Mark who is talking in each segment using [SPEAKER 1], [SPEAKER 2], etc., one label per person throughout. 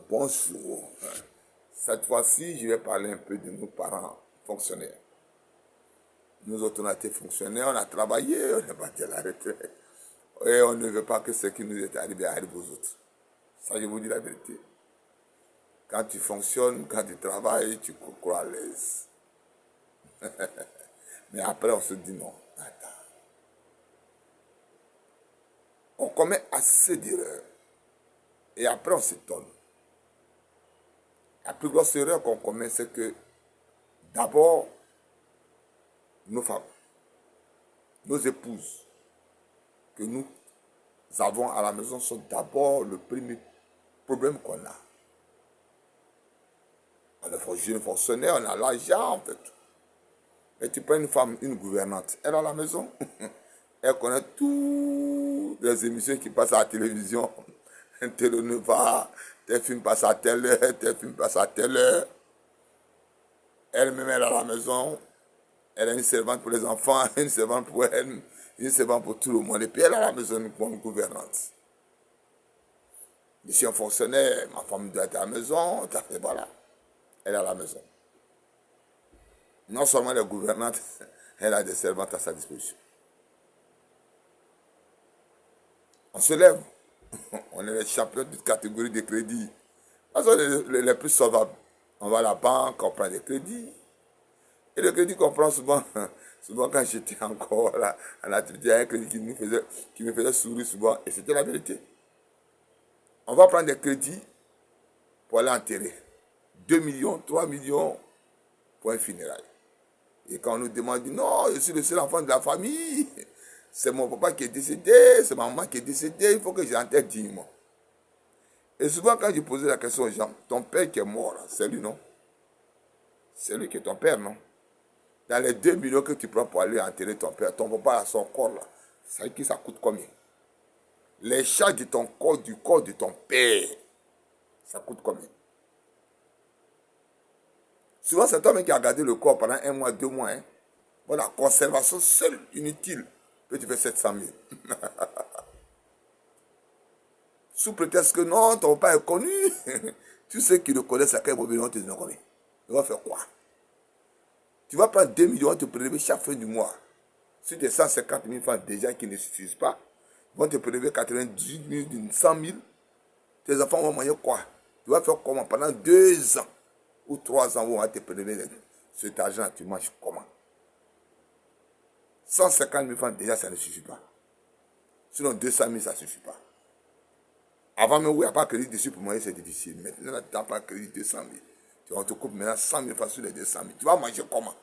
[SPEAKER 1] Bonjour. Cette fois-ci, je vais parler un peu de nos parents fonctionnaires. Nous autres, on a été fonctionnaires, on a travaillé, on est parti à la retraite. Et on ne veut pas que ce qui nous est arrivé arrive aux autres. Ça, je vous dis la vérité. Quand tu fonctionnes, quand tu travailles, tu crois à l'aise. Mais après, on se dit non. Attends. On commet assez d'erreurs. Et après, on s'étonne. La plus grosse erreur qu'on commet, c'est que d'abord, nos femmes, nos épouses que nous avons à la maison sont d'abord le premier problème qu'on a. On est jeune fonctionnaire, on a l'argent en fait. Et tu prends une femme, une gouvernante, elle est à la maison, elle connaît toutes les émissions qui passent à la télévision. Télé Nova, tel film passe à telle heure, tel film passe à telle heure. Elle-même, elle est à la maison, elle a une servante pour les enfants, une servante pour elle, une servante pour tout le monde. Et puis elle est à la maison comme gouvernante. Je suis un fonctionnaire, ma femme doit être à la maison, et voilà, elle est à la maison. Non seulement elle est gouvernante, elle a des servantes à sa disposition. On se lève, on est les champions de catégorie de crédit. Parce que les plus solvables, on va à la banque, on prend des crédits. Et le crédit qu'on prend souvent, souvent quand j'étais encore là, en activité, il y a un crédit qui me faisait sourire souvent, et c'était la vérité. On va prendre des crédits pour aller enterrer. 2 millions, 3 millions pour un funérail. Et quand on nous demande, non, je suis le seul enfant de la famille, c'est mon papa qui est décédé, c'est ma maman qui est décédée, il faut que j'enterre dignement. Et souvent quand je posais la question aux gens, ton père qui est mort, c'est lui, non? C'est lui qui est ton père, non? Dans les 2 millions que tu prends pour aller enterrer ton père, ton papa a son corps là, ça coûte combien? Les charges de ton corps, du corps de ton père, ça coûte combien? Souvent, c'est toi-même qui as gardé le corps pendant 1 mois, 2 mois. Hein? Bon, la conservation seule, inutile, que tu fais 700 000. Sous prétexte que non, ton papa est connu. Tous ceux qui le connaissent, à quel moment ils te disent, il va faire quoi? Tu vas prendre 2 millions, te prélever chaque fin du mois. Sur tes 150 000 francs déjà qui ne suffisent pas, ils vont te prélever 98 000, 100 000. Tes enfants vont manger quoi? Tu vas faire comment? Pendant 2 ans ou 3 ans, on va te prélever cet argent, tu manges comment? 150 000 francs déjà, ça ne suffit pas. Sinon, 200 000, ça ne suffit pas. Avant même, où il n'y a pas de crédit dessus pour manger, c'est difficile. Maintenant, tu n'as pas de crédit 200 000. On te coupe maintenant 100 000 francs sur les 200 000. Tu vas manger comment?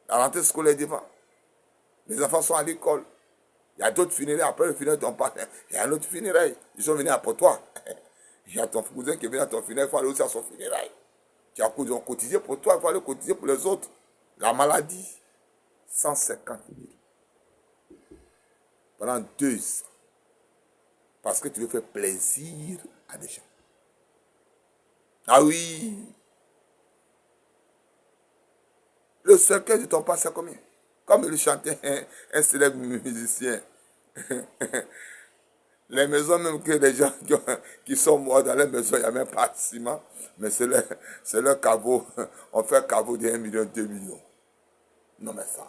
[SPEAKER 1] La rentrée scolaire est devant. Les enfants sont à l'école. Il y a d'autres funérailles. Après le funérail, ton partenaire, il y a un autre funérail. Ils sont venus après toi. Il y a ton cousin qui est venu à ton funérail. Il faut aller aussi à son funérail. Tu as cotisé pour toi. Il faut aller cotiser pour les autres. La maladie, 150 000. Pendant 2 ans. Parce que tu veux faire plaisir à des gens. Ah oui. Le cercueil de ton père, c'est combien? Comme le chantait un célèbre musicien. Les maisons même que les gens qui sont morts dans les maisons, il n'y a même pas de ciment. Mais c'est leur caveau. On fait un caveau de 1 million, 2 millions. Non mais ça.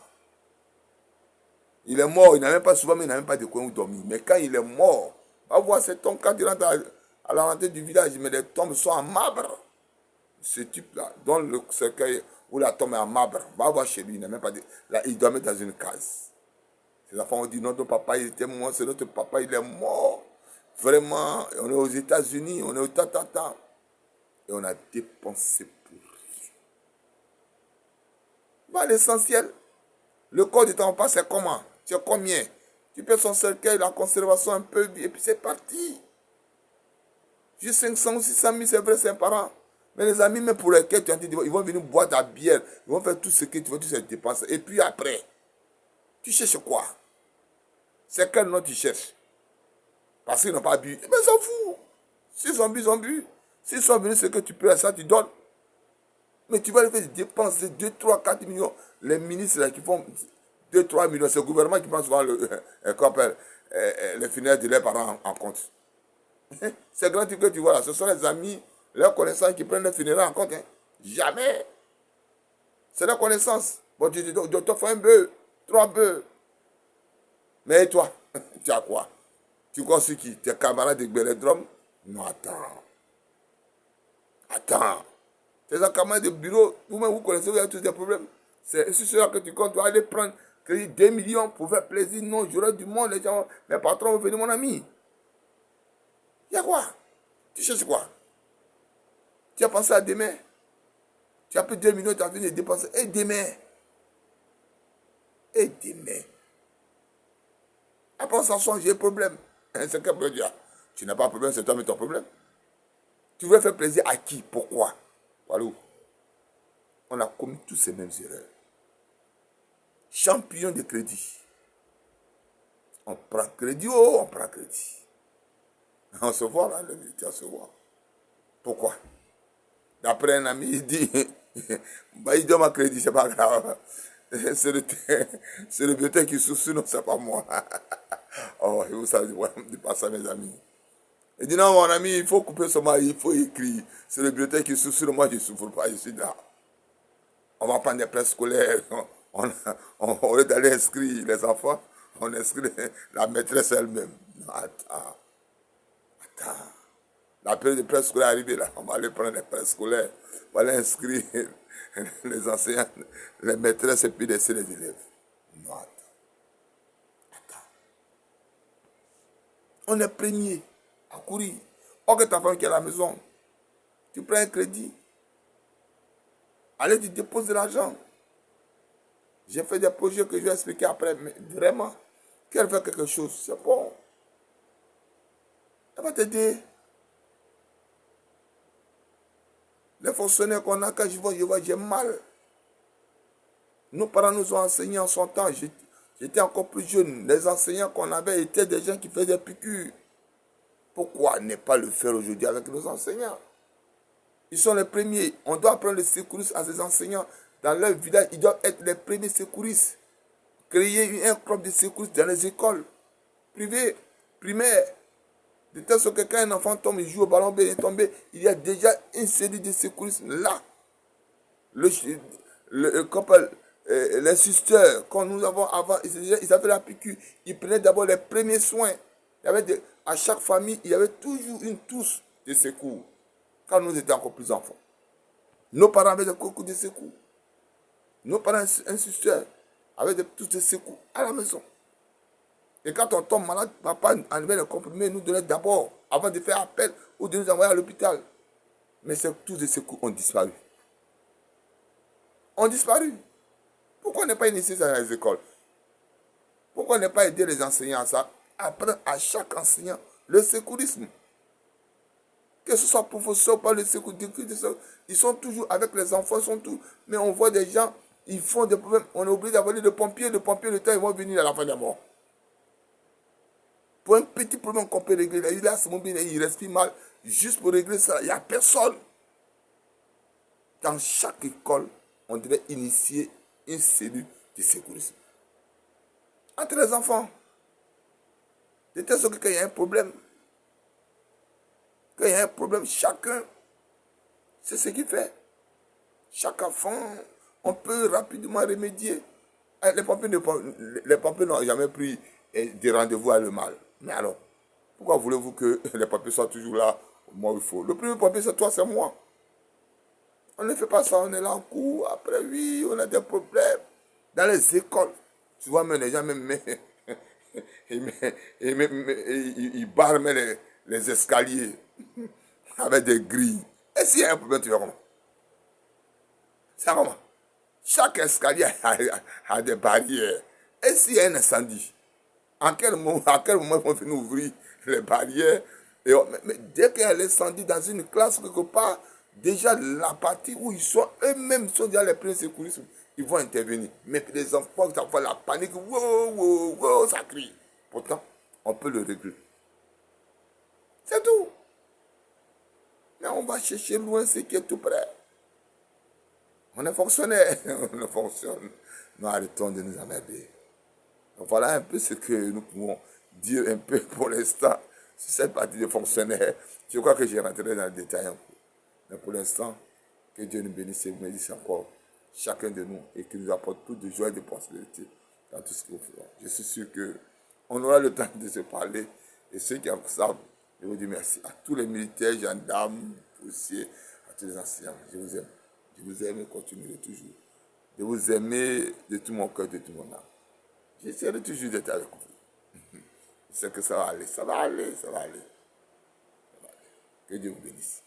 [SPEAKER 1] Il est mort, il n'a même pas souvent, mais il n'a même pas de quoi où dormir. Mais quand il est mort, va voir ces tombes, quand il rentre à la rentrée du village, mais les tombes sont en marbre. Ce type-là, dont le cercueil où la tombe est en marbre, va voir chez lui, il n'a même pas de... Là, il doit mettre dans une case. Ses enfants ont dit, non, ton papa, il était mort, c'est notre papa, il est mort. Vraiment, on est aux États-Unis, on est au tatata. Et on a dépensé pour rien. Bah, l'essentiel, le corps de ton papa, c'est comment? Tu as combien? Tu peux son cercueil, la conservation un peu, et puis c'est parti. Juste 500 ou 600 000, c'est vrai, c'est un parent. Mais les amis, même pour lesquels tu as dit, ils vont venir boire ta bière, ils vont faire tout ce que tu veux, toutes ces dépenses. Et puis après, tu cherches quoi? C'est quel nom tu cherches? Parce qu'ils n'ont pas bu. Mais s'en fout. S'ils ont bu, ils ont bu. S'ils sont venus, ce que tu peux, ça tu donnes. Mais tu vas les faire dépenser 2, 3, 4 millions. Les ministres là, qui font 2, 3 millions, c'est le gouvernement qui prend souvent les funérailles de leurs parents en compte. Ces grands types que tu vois là, ce sont les amis, leurs connaissances qui prennent le funérailles en compte. Hein. Jamais. C'est la connaissance. Bon, tu te fais un bœuf, 3 bœufs. Mais toi, tu as quoi? Tu crois sur qui? Tes camarades de Belledrum? Non, attends. Attends. Tes camarades de bureau, vous-même vous connaissez, vous avez tous des problèmes. C'est cela que tu comptes, tu vas aller prendre 2 millions pour faire plaisir. Non, j'aurai du monde, les gens, mes patrons vont venir, mon ami. Il y a quoi? Tu cherches quoi? Tu as pensé à demain? Tu as pris 2 millions, tu as fini de dépenser. Et demain? Et demain? Après, on s'en sort, j'ai un problème. C'est quel problème? Tu n'as pas de problème, c'est toi mais ton problème. Tu veux faire plaisir à qui? Pourquoi? Voilà. On a commis tous ces mêmes erreurs. Champion de crédit. On prend crédit, oh, on prend crédit. On se voit là, le militaire se voit. Pourquoi? D'après un ami, il dit, bah, il donne ma crédit, c'est pas grave. C'est le biotech qui souffre, sinon c'est pas moi. Oh, vous savez, ouais, ne dis pas ça, mes amis. Il dit, non, mon ami, il faut couper ce mari, il faut écrire. C'est le biotech qui souffre, sinon moi je ne souffre pas, je suis là. On va prendre des prêts scolaires. Au lieu d'aller inscrire les enfants, on inscrit la maîtresse elle-même. Non, attends. La période de prêts scolaires est arrivée là. On va aller prendre les prêts scolaires. On va aller inscrire les enseignants, les maîtresses et puis laisser les élèves. Non, attends. On est premier à courir. Or que ta femme qui est à la maison, tu prends un crédit. Allez, tu déposes de l'argent. J'ai fait des projets que je vais expliquer après, mais vraiment, qu'elle fait quelque chose, c'est bon. Elle va t'aider. Les fonctionnaires qu'on a, quand je vois, j'ai mal. Nos parents nous ont enseigné en son temps. J'étais encore plus jeune. Les enseignants qu'on avait étaient des gens qui faisaient des piqûres. Pourquoi ne pas le faire aujourd'hui avec nos enseignants? Ils sont les premiers. On doit apprendre les secouristes à ces enseignants. Dans leur village, ils doivent être les premiers secouristes. Créer un club de secouristes dans les écoles privées, primaires. De telle sorte que quand un enfant tombe, il joue au ballon, il est tombé, il y a déjà une série de secouristes là. L'insisteur, quand nous avons avant, ils avaient la piqûre, ils prenaient d'abord les premiers soins. À chaque famille, il y avait toujours une touche de secours. Quand nous étions encore plus enfants. Nos parents avaient des coups de secours. Nos parents insisteurs avaient des touches de secours à la maison. Et quand on tombe malade, papa enlevait les comprimés, nous donnait d'abord, avant de faire appel ou de nous envoyer à l'hôpital. Mais ces touches de secours ont disparu. Ont disparu. Pourquoi ne pas initier ça dans les écoles? Pourquoi ne pas aider les enseignants à ça? Apprendre à chaque enseignant le secourisme. Que ce soit professeur ou pas le secourisme, ils sont toujours avec les enfants, ils sont tous. Mais on voit des gens, ils font des problèmes. On est obligé d'avoir des pompiers, le temps, ils vont venir à la fin de la mort. Pour un petit problème qu'on peut régler, il a ce moment, il respire mal. Juste pour régler ça, il n'y a personne. Dans chaque école, on devait initier une cellule de secourisme. Entre les enfants. De telle sorte que quand il y a un problème, chacun sait ce qu'il fait. Chaque enfant, on peut rapidement remédier. Les pompiers n'ont jamais pris des rendez-vous à le mal. Mais alors, pourquoi voulez-vous que les pompiers soient toujours là au moment où il faut? Le premier pompier, c'est toi, c'est moi. On ne fait pas ça, on est là en cours. Après, oui, on a des problèmes. Dans les écoles, tu vois, même les gens, ils barrent les escaliers avec des grilles. Et s'il y a un problème, tu fais comment? C'est comment? Chaque escalier a des barrières. Et s'il y a un incendie, à quel moment ils vont venir ouvrir les barrières? Mais dès qu'il y a l'incendie dans une classe quelque part, déjà la partie où ils sont eux-mêmes sont déjà les premiers secouristes, ils vont intervenir. Mais les enfants, ça fait la panique, wow, wow, wow, ça crie. Pourtant, on peut le régler. C'est tout. Mais on va chercher loin ce qui est tout près. On est fonctionnaire, on fonctionne. Nous arrêtons de nous emmerder. Donc voilà un peu ce que nous pouvons dire un peu pour l'instant sur cette partie de fonctionnaire, je crois que j'ai rentré dans le détail un peu. Mais pour l'instant, que Dieu nous bénisse et bénisse encore chacun de nous et qu'il nous apporte plus de joie et de prospérité dans tout ce que nous faisons. Je suis sûr qu'on aura le temps de se parler et ceux qui en savent, je vous dis merci à tous les militaires, gendarmes, policiers, à tous les anciens. Je vous aime. Je vous aime et continuerai toujours de vous aimer de tout mon cœur, de tout mon âme. J'essaierai toujours d'être avec vous. Je sais que ça va aller, ça va aller, ça va aller. Ça va aller. Que Dieu vous bénisse.